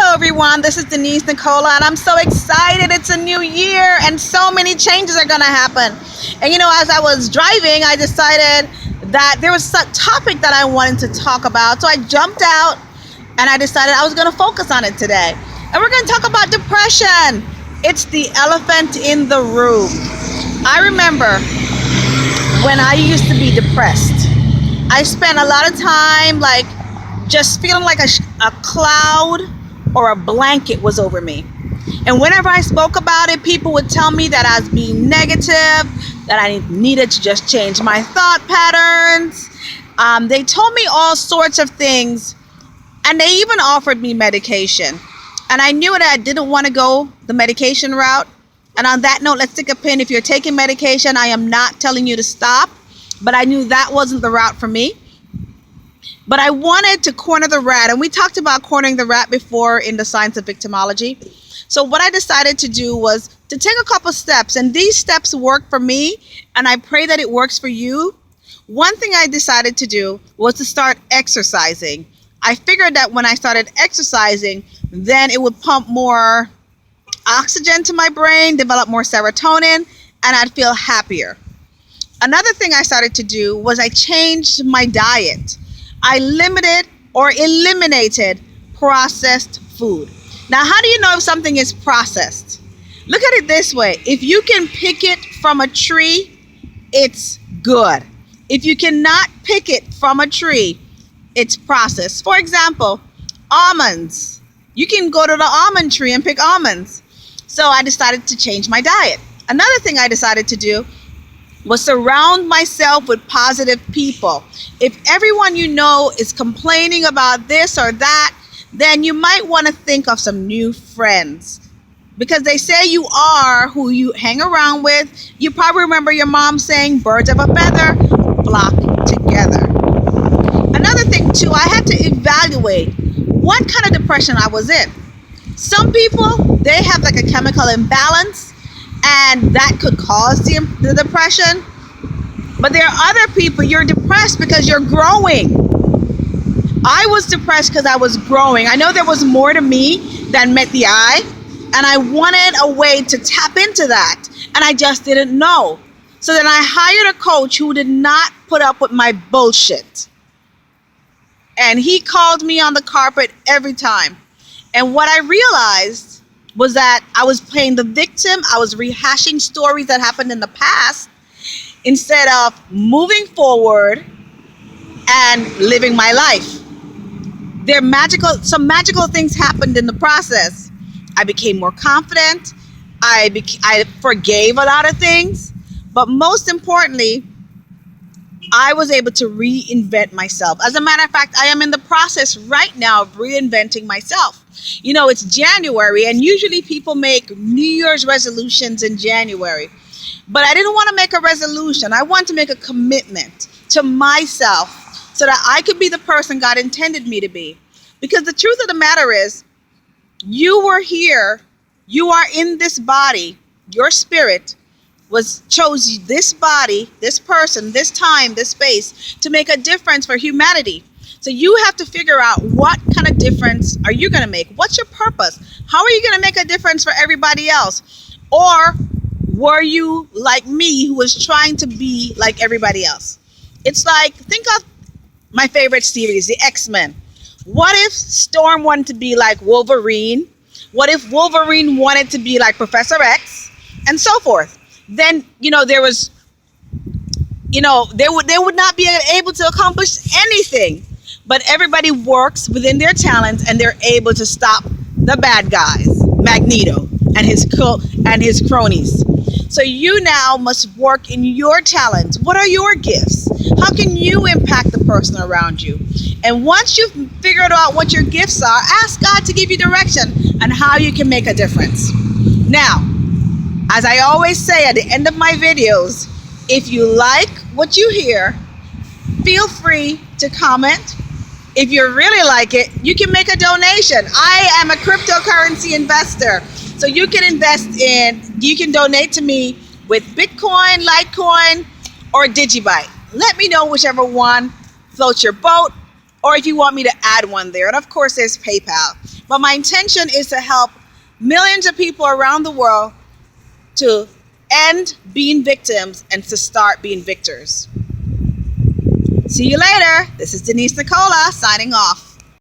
Hello everyone, this is Denise Nicola and I'm so excited. It's a new year and so many changes are going to happen. And as I was driving, I decided that there was a topic that I wanted to talk about. So I jumped out and I decided I was going to focus on it today. And we're going to talk about depression. It's the elephant in the room. I remember when I used to be depressed. I spent a lot of time just feeling like a cloud or a blanket was over me. And whenever I spoke about it, people would tell me that I was being negative, that I needed to just change my thought patterns. They told me all sorts of things, and they even offered me medication. And I knew that I didn't want to go the medication route. And on that note, let's stick a pin. If you're taking medication, I am not telling you to stop, but I knew that wasn't the route for me. But I wanted to corner the rat, and we talked about cornering the rat before in the science of victimology. So what I decided to do was to take a couple steps, and these steps work for me, and I pray that it works for you. One thing I decided to do was to start exercising. I figured that when I started exercising, then it would pump more oxygen to my brain, develop more serotonin, and I'd feel happier. Another thing I started to do was I changed my diet. I limited or eliminated processed food. Now, how do you know if something is processed? Look at it this way. If you can pick it from a tree, it's good. If you cannot pick it from a tree, it's processed. For example, almonds. You can go to the almond tree and pick almonds. So I decided to change my diet. Another thing I decided to do was surround myself with positive people. If everyone you know is complaining about this or that, then you might want to think of some new friends, because they say you are who you hang around with. You probably remember your mom saying, birds of a feather flock together. Another thing too, I had to evaluate what kind of depression I was in. Some people, they have like a chemical imbalance, and that could cause the depression. But there are other people, you're depressed because you're growing. I was depressed because I was growing. I know there was more to me than met the eye, and I wanted a way to tap into that, and I just didn't know. So then I hired a coach who did not put up with my bullshit. And he called me on the carpet every time. And what I realized was that I was playing the victim. I was rehashing stories that happened in the past instead of moving forward and living my life. Some magical things happened in the process. I became more confident. I forgave a lot of things. But most importantly, I was able to reinvent myself. As a matter of fact, I am in the process right now of reinventing myself. It's January, and usually people make New Year's resolutions in January. But I didn't want to make a resolution. I wanted to make a commitment to myself so that I could be the person God intended me to be. Because the truth of the matter is, you were here, you are in this body, your spirit chose this body, this person, this time, this space to make a difference for humanity. So you have to figure out what kind of difference are you going to make? What's your purpose? How are you going to make a difference for everybody else? Or were you like me, who was trying to be like everybody else? It's like, think of my favorite series, the X-Men. What if Storm wanted to be like Wolverine? What if Wolverine wanted to be like Professor X? And so forth. Then, they would not be able to accomplish anything. But everybody works within their talents, and they're able to stop the bad guys, Magneto and his cronies. So you now must work in your talents. What are your gifts? How can you impact the person around you? And once you've figured out what your gifts are, ask God to give you direction on how you can make a difference. Now, as I always say at the end of my videos, if you like what you hear, feel free to comment. If you really like it, you can make a donation. I am a cryptocurrency investor. So you can donate to me with Bitcoin, Litecoin, or Digibyte. Let me know whichever one floats your boat, or if you want me to add one there. And of course, there's PayPal. but my intention is to help millions of people around the world to end being victims and to start being victors. See you later. This is Denise Nicola signing off.